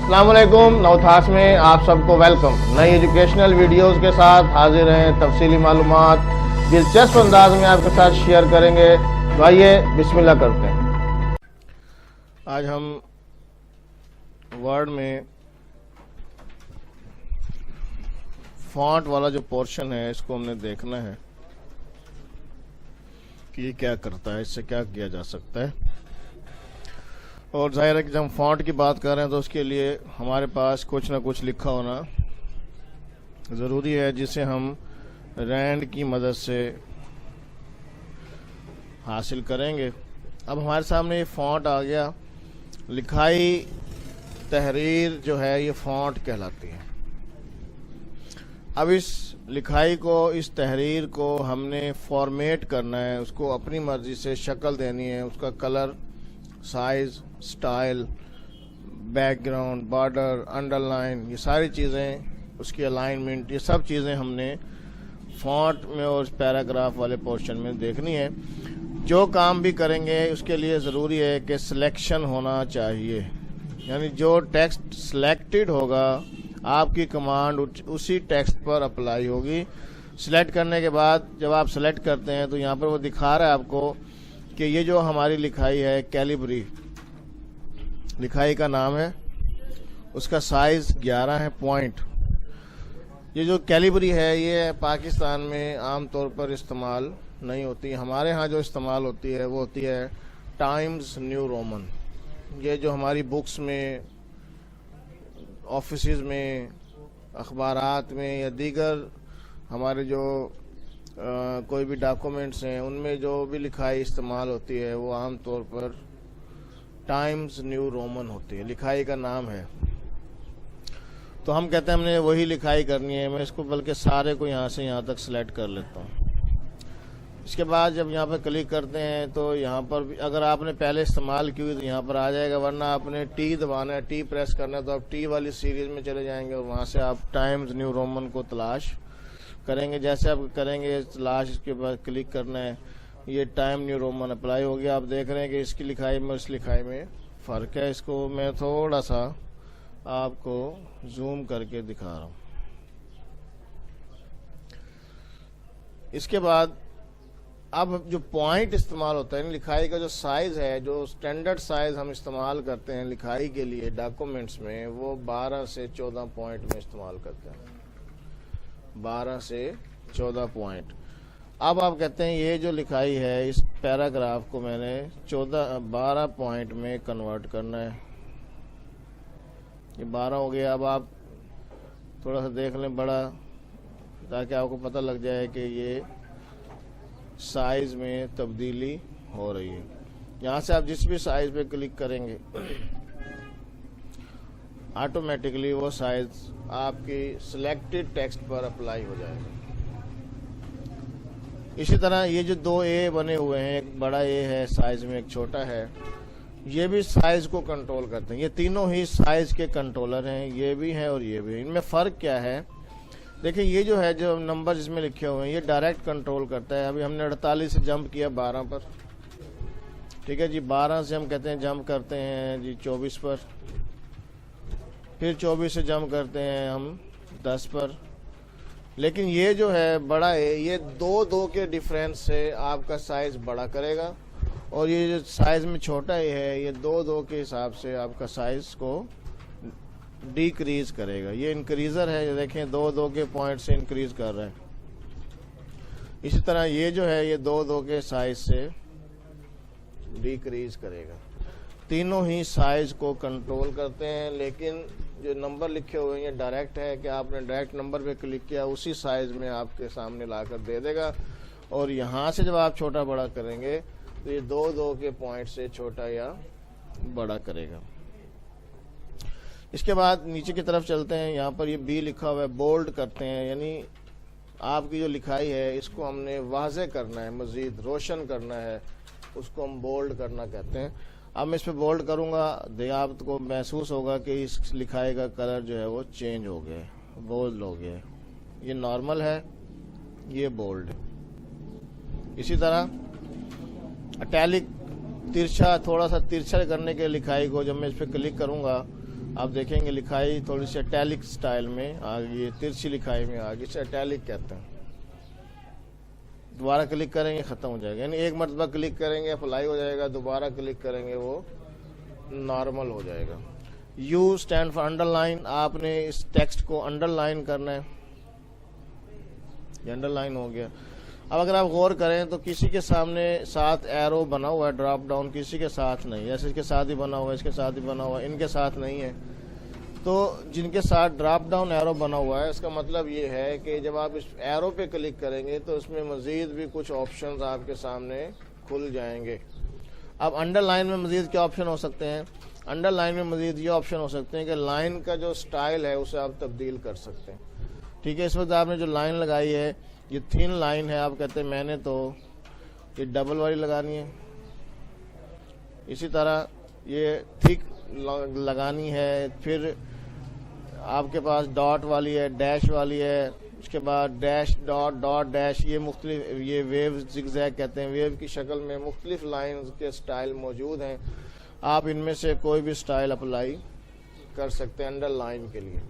अस्सलाम वालेकुम। नवथास में आप सबको वेलकम। नई एजुकेशनल वीडियोस के साथ हाजिर हैं। तफसीली मालूमात दिलचस्प अंदाज में आपके साथ शेयर करेंगे। तो आइए बिस्मिल्लाह करते हैं। आज हम वर्ड में फॉन्ट वाला जो पोर्शन है इसको हमने देखना है कि ये क्या करता है, इससे क्या किया जा सकता है। और जाहिर है कि जब हम फॉन्ट की बात कर रहे हैं तो उसके लिए हमारे पास कुछ ना कुछ लिखा होना ज़रूरी है, जिसे हम रैंड की मदद से हासिल करेंगे। अब हमारे सामने ये फॉन्ट आ गया। लिखाई तहरीर जो है ये फॉन्ट कहलाती है। अब इस लिखाई को, इस तहरीर को हमने फॉर्मेट करना है, उसको अपनी मर्ज़ी से शक्ल देनी है, उसका colour, size, style, background, border, underline, ये सारी चीज़ें, उसकी अलाइनमेंट, ये सब चीज़ें हमने फॉन्ट में और पैराग्राफ वाले पोर्शन में देखनी है। जो काम भी करेंगे उसके लिए ज़रूरी है कि सिलेक्शन होना चाहिए, यानी जो टेक्स्ट सिलेक्टेड होगा आपकी कमांड उसी टेक्स्ट पर अप्लाई होगी। सिलेक्ट करने के बाद जब आप सिलेक्ट करते हैं तो यहाँ पर वो दिखा रहा है आपको कि ये जो हमारी लिखाई है कैलिबरी लिखाई का नाम है, उसका साइज़ 11 है पॉइंट। ये जो कैलिबरी है ये पाकिस्तान में आम तौर पर इस्तेमाल नहीं होती। हमारे यहाँ जो इस्तेमाल होती है वो होती है टाइम्स न्यू रोमन। ये जो हमारी बुक्स में, ऑफिसेज में, अखबारात में या दीगर हमारे जो कोई भी डॉक्यूमेंट्स हैं उनमें जो भी लिखाई इस्तेमाल होती है वो आम तौर पर टाइम्स न्यू रोमन होती है, लिखाई का नाम है। तो हम कहते हैं हमने वही लिखाई करनी है। मैं इसको बल्कि सारे को यहाँ से यहाँ तक सिलेक्ट कर लेता हूँ। इसके बाद जब यहाँ पर क्लिक करते हैं तो यहाँ पर भी अगर आपने पहले इस्तेमाल की हुई तो यहाँ पर आ जाएगा, वरना आपने टी दबाना है, टी प्रेस करना है तो आप टी वाली सीरीज़ में चले जाएंगे और वहाँ से आप टाइम्स न्यू रोमन को तलाश करेंगे। जैसे आप करेंगे तलाश, इसके बाद क्लिक करना है, ये टाइम न्यू रोमन अप्लाई हो गया। आप देख रहे हैं कि इसकी लिखाई में इस लिखाई में फ़र्क है। इसको मैं थोड़ा सा आपको जूम करके दिखा रहा हूँ। इसके बाद अब जो पॉइंट इस्तेमाल होता है, लिखाई का जो साइज़ है, जो स्टैंडर्ड साइज़ हम इस्तेमाल करते हैं लिखाई के लिए डॉक्यूमेंट्स में, वो 12 से 14 पॉइंट में इस्तेमाल करते हैं। 12 से 14 पॉइंट। अब आप कहते हैं ये जो लिखाई है इस पैराग्राफ को मैंने 12 पॉइंट में कन्वर्ट करना है। ये 12 हो गया। अब आप थोड़ा सा देख लें बड़ा, ताकि आपको पता लग जाए कि ये साइज में तब्दीली हो रही है। यहाँ से आप जिस भी साइज पे क्लिक करेंगे ऑटोमेटिकली वो साइज आपकी सिलेक्टेड टेक्स्ट पर अप्लाई हो जाएगा। इसी तरह ये जो 2 ए बने हुए हैं, एक बड़ा ए है साइज में, एक छोटा है, ये भी साइज को कंट्रोल करते हैं। ये तीनों ही साइज के कंट्रोलर हैं, ये भी हैं और ये भी हैं। इनमें फ़र्क क्या है? देखिए ये जो है, जो नंबर जिसमें लिखे हुए हैं ये डायरेक्ट कंट्रोल करता है। अभी हमने 48 से जंप किया 12 पर, ठीक है जी। 12 से हम कहते हैं जंप करते हैं जी 24 पर, फिर 24 से जंप करते हैं हम 10 पर। लेकिन ये जो है बड़ा है, ये 2 के डिफरेंस से आपका साइज़ बड़ा करेगा, और ये जो साइज़ में छोटा है ये 2 के हिसाब से आपका साइज़ को डिक्रीज करेगा। ये इंक्रीज़र है, ये देखें 2 के पॉइंट से इंक्रीज कर रहा है। इसी तरह ये जो है ये 2 के साइज से डिक्रीज करेगा। तीनों ही साइज को कंट्रोल करते हैं। लेकिन जो नंबर लिखे हुए हैं ये डायरेक्ट है कि आपने डायरेक्ट नंबर पे क्लिक किया उसी साइज में आपके सामने लाकर दे देगा। और यहाँ से जब आप छोटा बड़ा करेंगे तो ये 2 के पॉइंट से छोटा या बड़ा करेगा। इसके बाद नीचे की तरफ चलते हैं। यहाँ पर ये बी लिखा हुआ है, बोल्ड करते हैं, यानी आपकी जो लिखाई है इसको हमने वाज़े करना है, मज़ीद रोशन करना है, उसको हम बोल्ड करना कहते हैं। अब मैं इस पर बोल्ड करूँगा, आपको महसूस होगा कि इस लिखाई का कलर जो है वो चेंज हो गया, बोल्ड हो गया। ये नॉर्मल है, ये बोल्ड है। इसी तरह इटैलिक, तिरछा, थोड़ा सा तिरछा करने के लिखाई को जब मैं इस पर क्लिक करूँगा आप देखेंगे लिखाई थोड़ी सी इटैलिक स्टाइल में आ गई है, तिरछी लिखाई में आ गई, इसे इटैलिक कहते हैं। दोबारा क्लिक करेंगे ख़त्म हो जाएगा, यानी एक मरतबा क्लिक करेंगे अप्लाई हो जाएगा, दोबारा क्लिक करेंगे वो नॉर्मल हो जाएगा। यू स्टैंड फॉर अंडरलाइन, आपने इस टेक्स्ट को अंडरलाइन करना है, ये अंडरलाइन हो गया। अब अगर आप गौर करें तो किसी के सामने साथ एरो बना हुआ है ड्रॉप डाउन, किसी के साथ नहीं, जैसे इसके साथ ही बना हुआ है, इसके साथ ही बना हुआ है, इनके साथ नहीं है। तो जिनके साथ ड्रॉप डाउन एरो बना हुआ है, इसका मतलब ये है कि जब आप इस एरो पे क्लिक करेंगे तो इसमें मजीद भी कुछ ऑप्शंस आपके सामने खुल जाएंगे। अब अंडरलाइन में मजीद क्या ऑप्शन हो सकते हैं? अंडरलाइन में मजीद ये ऑप्शन हो सकते हैं कि लाइन का जो स्टाइल है उसे आप तब्दील कर सकते हैं। ठीक है, इस वक्त आपने जो लाइन लगाई है ये थिन लाइन है, आप कहते हैं मैंने तो ये डबल वाली लगानी है, इसी तरह ये थिक लगानी है, फिर आपके पास डॉट वाली है, डैश वाली है, उसके बाद डैश डॉट डॉट डैश, ये मुख्तलिफ, ये वेव जिगजैग कहते हैं, वेव की शक्ल में मुख्तलिफ लाइन के स्टाइल मौजूद हैं। आप इनमें से कोई भी स्टाइल अप्लाई कर सकते हैं अंडरलाइन के लिए।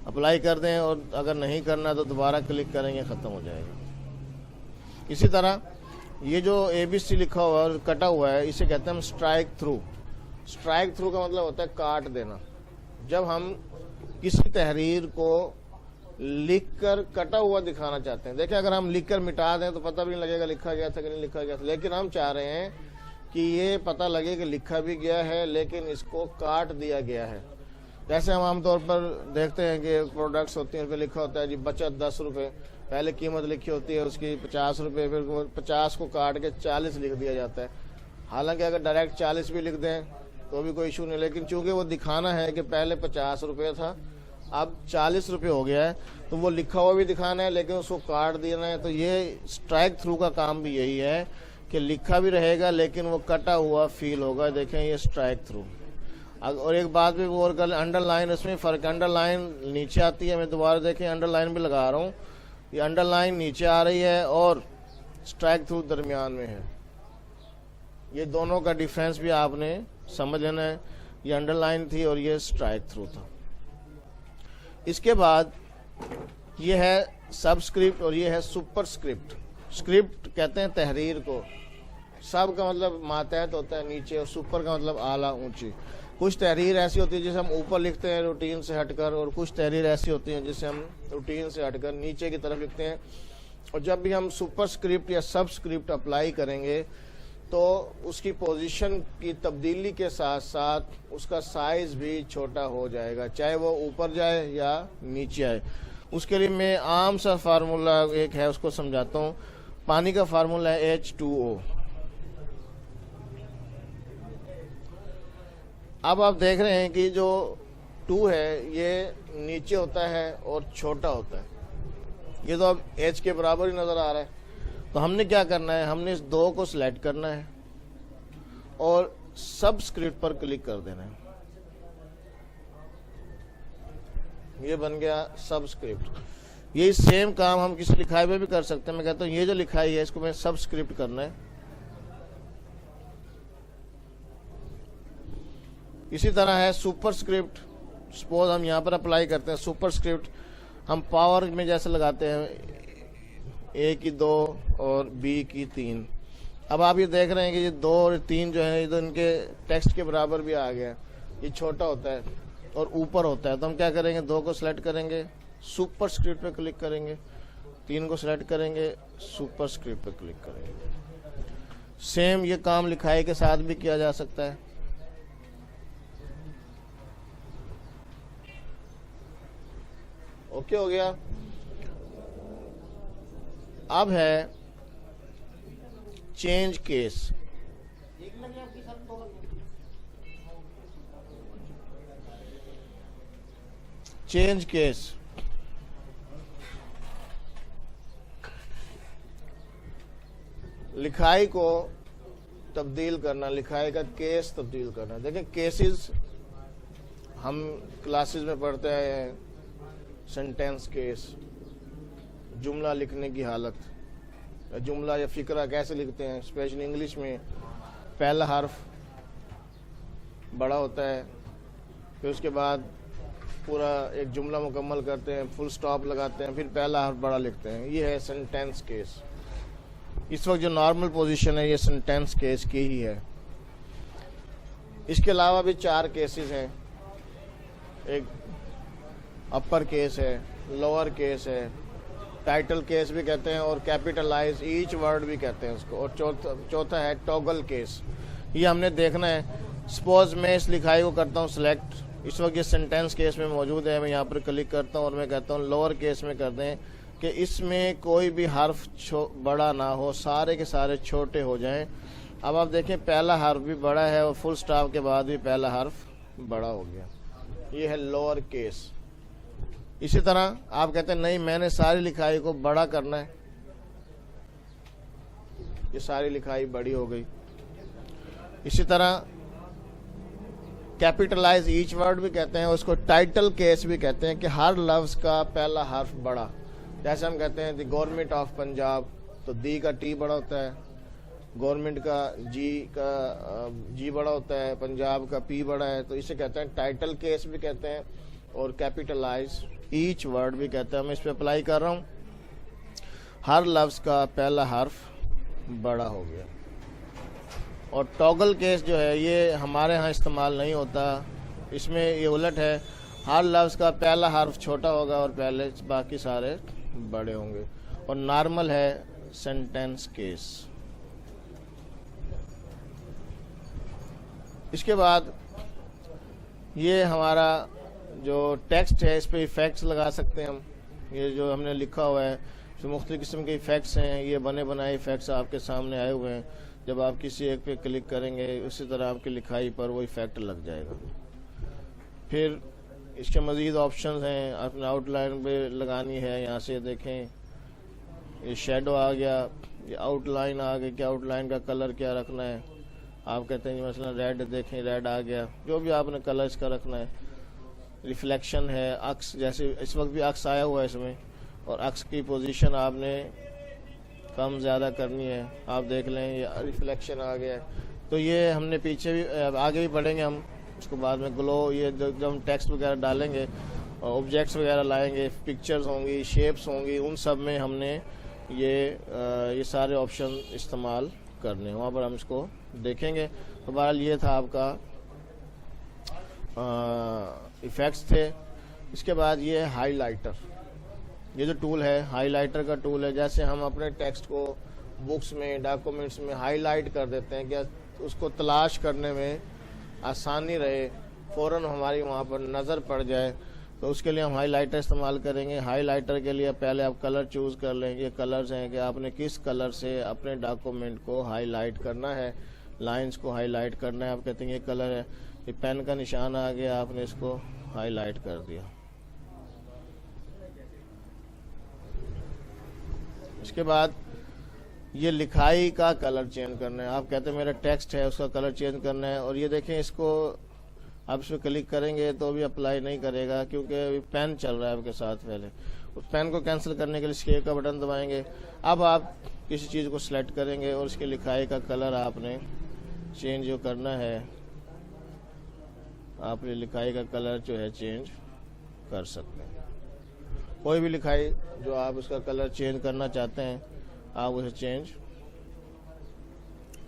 अप्लाई कर दें और अगर नहीं करना तो दोबारा क्लिक करेंगे, ख़त्म हो जाएगा। इसी तरह ये जो ABC लिखा हुआ है और कटा हुआ है, इसे कहते हैं हम स्ट्राइक थ्रू। स्ट्राइक थ्रू का मतलब होता है काट देना। जब हम किसी तहरीर को लिख कर कटा हुआ दिखाना चाहते हैं, देखिए अगर हम लिख कर मिटा दें तो पता भी नहीं लगेगा लिखा गया था कि नहीं लिखा गया था, लेकिन हम चाह रहे हैं कि ये पता लगे कि लिखा भी गया है लेकिन इसको काट दिया गया है। जैसे हम आमतौर पर देखते हैं कि प्रोडक्ट्स होती हैं, उस पर लिखा होता है जी बचत 10 रुपये, पहले कीमत लिखी होती है उसकी 50 रुपये, फिर 50 को काट के 40 लिख दिया जाता है। हालांकि अगर डायरेक्ट 40 भी लिख दें तो भी कोई इशू नहीं, लेकिन चूंकि वो दिखाना है कि पहले 50 रुपये था अब 40 रुपये हो गया है, तो वो लिखा हुआ भी दिखाना है लेकिन उसको काट देना है। तो ये स्ट्राइक थ्रू का काम भी यही है कि लिखा भी रहेगा लेकिन वो कटा हुआ फील होगा। देखें ये स्ट्राइक थ्रू। और एक बात भी गौर कर, अंडरलाइन इसमें फ़र्क, अंडरलाइन नीचे आती है, मैं दोबारा देखें अंडरलाइन भी लगा रहा हूँ, ये अंडरलाइन नीचे आ रही है और स्ट्राइक थ्रू दरमियान में है। ये दोनों का डिफरेंस भी आपने समझ लेना है, ये अंडरलाइन थी और ये स्ट्राइक थ्रू था। इसके बाद ये है सबस्क्रिप्ट और ये है सुपरस्क्रिप्ट। स्क्रिप्ट कहते हैं तहरीर को, सब का मतलब मातहत होता है नीचे, और सुपर का मतलब आला ऊंची। कुछ तहरीर ऐसी होती है जिसे हम ऊपर लिखते हैं रूटीन से हटकर, और कुछ तहरीर ऐसी होती हैं जिसे हम रूटीन से हटकर नीचे की तरफ लिखते हैं। और जब भी हम सुपरस्क्रिप्ट या सबस्क्रिप्ट अप्लाई करेंगे तो उसकी पोजीशन की तब्दीली के साथ साथ उसका साइज भी छोटा हो जाएगा, चाहे वो ऊपर जाए या नीचे आए। उसके लिए मैं आम सा फार्मूला एक है उसको समझाता हूँ। पानी का फार्मूला है H2O। अब आप देख रहे हैं कि जो 2 है ये नीचे होता है और छोटा होता है, ये तो अब H के बराबर ही नजर आ रहा है। तो हमने क्या करना है, हमने इस 2 को सिलेक्ट करना है और सबस्क्रिप्ट पर क्लिक कर देना है। ये बन गया सबस्क्रिप्ट। यही सेम काम हम किसी लिखाई में भी कर सकते हैं। मैं कहता हूँ ये जो लिखाई है इसको मैं सबस्क्रिप्ट करना है। इसी तरह है सुपरस्क्रिप्ट। सपोज हम यहाँ पर अप्लाई करते हैं सुपरस्क्रिप्ट, हम पावर में जैसे लगाते हैं A की 2 और B की 3। अब आप ये देख रहे हैं कि ये 2 और 3 जो है ये तो इनके टेक्स्ट के बराबर भी आ गया। ये छोटा होता है और ऊपर होता है, तो हम क्या करेंगे, 2 को सिलेक्ट करेंगे, सुपरस्क्रिप्ट पे क्लिक करेंगे, 3 को सिलेक्ट करेंगे, सुपरस्क्रिप्ट पे क्लिक करेंगे। सेम ये काम लिखाई के साथ भी किया जा सकता है। ओके हो गया। अब है चेंज केस। चेंज केस लिखाई को तब्दील करना, लिखाई का केस तब्दील करना। देखिए केसेस हम क्लासेस में पढ़ते हैं, सेंटेंस केस, जुमला लिखने की हालत, जुमला या फिक्रा कैसे लिखते हैं, स्पेशली इंग्लिश में पहला हर्फ बड़ा होता है, फिर उसके बाद पूरा एक जुमला मुकम्मल करते हैं, फुल स्टॉप लगाते हैं, फिर पहला हर्फ बड़ा लिखते हैं। ये है सेंटेंस केस। इस वक्त जो नॉर्मल पोजीशन है ये सेंटेंस केस की ही है। इसके अलावा भी 4 केसेस हैं। एक अपर केस है, लोअर केस है, टाइटल केस भी कहते हैं और कैपिटलाइज ईच वर्ड भी कहते हैं उसको, और चौथा है टॉगल केस। ये हमने देखना है। सपोज मैं इस लिखाई को करता हूँ सिलेक्ट, इस वक्त ये सेंटेंस केस में मौजूद है, मैं यहाँ पर क्लिक करता हूँ और मैं कहता हूँ लोअर केस में कर दें कि इसमें कोई भी हर्फ बड़ा ना हो, सारे के सारे छोटे हो जाएं। अब आप देखें पहला हर्फ भी बड़ा है और फुल स्टॉप के बाद भी पहला हर्फ बड़ा हो गया। ये है लोअर केस। इसी तरह आप कहते हैं नहीं मैंने सारी लिखाई को बड़ा करना है, ये सारी लिखाई बड़ी हो गई। इसी तरह कैपिटलाइज ईच वर्ड भी कहते हैं, उसको टाइटल केस भी कहते हैं कि हर लफ्ज का पहला हर्फ बड़ा। जैसे हम कहते हैं द गवर्नमेंट ऑफ पंजाब, तो दी का टी बड़ा होता है, गवर्नमेंट का जी बड़ा होता है, पंजाब का पी बड़ा है, तो इसे कहते हैं टाइटल केस भी कहते हैं और कैपिटलाइज ईच वर्ड भी कहते हैं। मैं इस पे अप्लाई कर रहा हूँ, हर लफ्ज का पहला हर्फ बड़ा हो गया। और टॉगल केस जो है ये हमारे यहाँ इस्तेमाल नहीं होता, इसमें ये उलट है, हर लफ्ज का पहला हर्फ छोटा होगा और पहले बाकी सारे बड़े होंगे। और नॉर्मल है सेंटेंस केस। इसके बाद ये हमारा जो टेक्स्ट है इस पे इफ़ेक्ट्स लगा सकते हैं हम। ये जो हमने लिखा हुआ है जो मुख्तलिफ किस्म के इफ़ेक्ट्स हैं, ये बने बनाए इफ़ेक्ट्स आपके सामने आए हुए हैं। जब आप किसी एक पे क्लिक करेंगे उसी तरह आपकी लिखाई पर वो इफ़ेक्ट लग जाएगा। फिर इसके मज़ीद ऑप्शंस हैं, अपने आउटलाइन पे लगानी है, यहाँ से देखें ये शेडो आ गया, ये आउटलाइन आ गई कि आउटलाइन का कलर क्या रखना है। आप कहते हैं मसलन रेड, देखें रेड आ गया, जो भी आपने कलर इसका रखना है। रिफ्लेक्शन है, अक्स, जैसे इस वक्त भी अक्स आया हुआ है इसमें, और अक्स की पोजीशन आपने कम ज़्यादा करनी है। आप देख लें ये रिफ्लेक्शन आ गया है। तो ये हमने पीछे भी आगे भी बढ़ेंगे हम, उसको बाद में ग्लो, ये जब हम टेक्स्ट वगैरह डालेंगे और ऑब्जेक्ट्स वगैरह लाएंगे, पिक्चर्स होंगी, शेप्स होंगी, उन सब में हमने ये सारे ऑप्शन इस्तेमाल करने हैं, वहाँ पर हम इसको देखेंगे। तो बहरहाल ये था आपका इफ़ेक्ट्स थे। इसके बाद ये है हाईलाइटर। ये जो टूल है हाईलाइटर का टूल है, जैसे हम अपने टेक्स्ट को बुक्स में, डॉक्यूमेंट्स में हाईलाइट कर देते हैं, क्या उसको तलाश करने में आसानी रहे, फ़ौरन हमारी वहाँ पर नज़र पड़ जाए, तो उसके लिए हम हाईलाइटर इस्तेमाल करेंगे। हाईलाइटर के लिए पहले आप कलर चूज़ कर लेंगे। कलर्स हैं कि आपने किस कलर से अपने डॉक्यूमेंट को हाईलाइट करना है, लाइंस को हाईलाइट करना है। आप कहते हैं ये कलर है, ये पेन का निशान आ गया, आपने इसको हाईलाइट कर दिया। इसके बाद ये लिखाई का कलर चेंज करना है। आप कहते हैं मेरा टेक्स्ट है उसका कलर चेंज करना है, और ये देखें इसको आप इस पर क्लिक करेंगे तो भी अप्लाई नहीं करेगा क्योंकि अभी पेन चल रहा है आपके साथ। पहले उस पेन को कैंसिल करने के लिए एस्केप का बटन दबाएंगे। अब आप किसी चीज़ को सिलेक्ट करेंगे और इसकी लिखाई का कलर आपने चेंज जो करना है, आपने लिखाई का कलर जो है चेंज कर सकते हैं। कोई भी लिखाई जो आप उसका कलर चेंज करना चाहते हैं आप उसे चेंज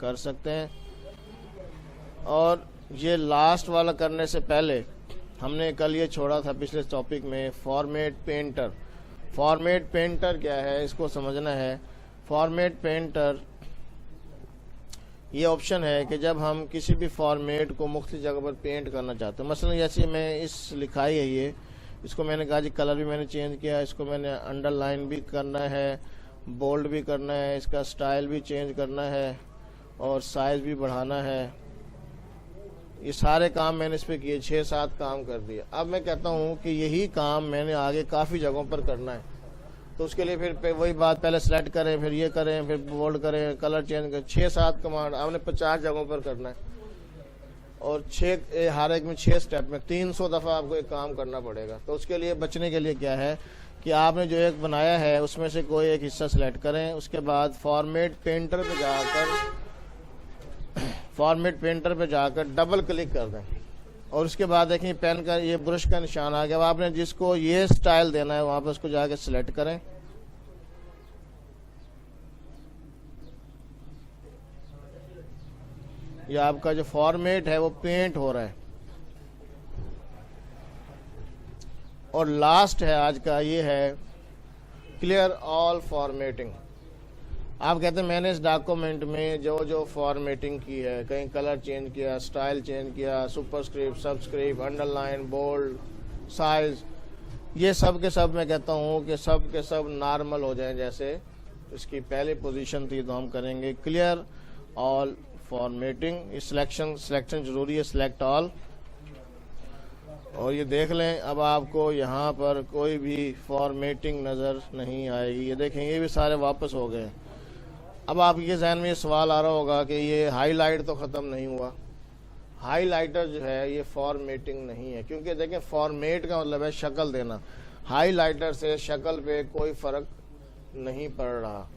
कर सकते हैं। और ये लास्ट वाला करने से पहले हमने कल ये छोड़ा था पिछले टॉपिक में, फॉर्मेट पेंटर। फॉर्मेट पेंटर क्या है इसको समझना है। फॉर्मेट पेंटर ये ऑप्शन है कि जब हम किसी भी फॉर्मेट को मुख्तलिफ जगह पर पेंट करना चाहते हैं, मसलन जैसे मैं इस लिखाई है ये, इसको मैंने कहा जी कलर भी मैंने चेंज किया, इसको मैंने अंडरलाइन भी करना है, बोल्ड भी करना है, इसका स्टाइल भी चेंज करना है और साइज भी बढ़ाना है। ये सारे काम मैंने इस पर किए, 6-7 काम कर दिए। अब मैं कहता हूँ कि यही काम मैंने आगे काफ़ी जगहों पर करना है, तो उसके लिए फिर वही बात, पहले सेलेक्ट करें, फिर ये करें, फिर बोल्ड करें, कलर चेंज करें, 6-7 कमांड आपने 50 जगहों पर करना है, और हर एक में 6 स्टेप में 300 दफ़ा आपको एक काम करना पड़ेगा। तो उसके लिए बचने के लिए क्या है कि आपने जो एक बनाया है उसमें से कोई एक हिस्सा सेलेक्ट करें, उसके बाद फॉर्मेट पेंटर पे जाकर डबल क्लिक कर दें और उसके बाद देखें पेन का ये ब्रश का निशान आ गया। अब आपने जिसको ये स्टाइल देना है वहां पर उसको जाके सिलेक्ट करें। ये आपका जो फॉर्मेट है वो पेंट हो रहा है। और लास्ट है आज का, ये है क्लियर ऑल फॉर्मेटिंग। आप कहते हैं मैंने इस डॉक्यूमेंट में जो जो फॉर्मेटिंग की है, कहीं कलर चेंज किया, स्टाइल चेंज किया, superscript, subscript, underline, bold, size, ये सब के सब मैं कहता हूँ कि सब के सब नॉर्मल हो जाएं। जैसे इसकी पहली पोजीशन थी तो हम करेंगे क्लियर ऑल फॉर्मेटिंग। सिलेक्शन जरूरी है, सिलेक्ट ऑल। और ये देख लें अब आपको यहाँ पर कोई भी फॉर्मेटिंग नज़र नहीं आएगी। ये देखें ये भी सारे वापस हो गए। अब आपके जहन में ये सवाल आ रहा होगा कि ये हाईलाइट तो ख़त्म नहीं हुआ। हाईलाइटर जो है ये फॉर्मेटिंग नहीं है, क्योंकि देखें फॉर्मेट का मतलब है शक्ल देना। हाईलाइटर से शक्ल पे कोई फ़र्क नहीं पड़ रहा,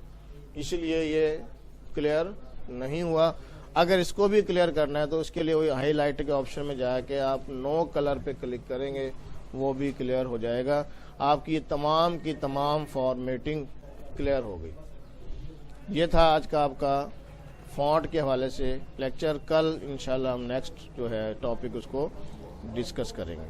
इसलिए ये क्लियर नहीं हुआ। अगर इसको भी क्लियर करना है तो उसके लिए वही हाईलाइट के ऑप्शन में जाके आप नो कलर पे क्लिक करेंगे, वो भी क्लियर हो जाएगा। आपकी तमाम की तमाम फॉर्मेटिंग क्लियर हो गई। ये था आज का आपका फॉन्ट के हवाले से लेक्चर। कल इंशाल्लाह हम नेक्स्ट जो है टॉपिक उसको डिस्कस करेंगे।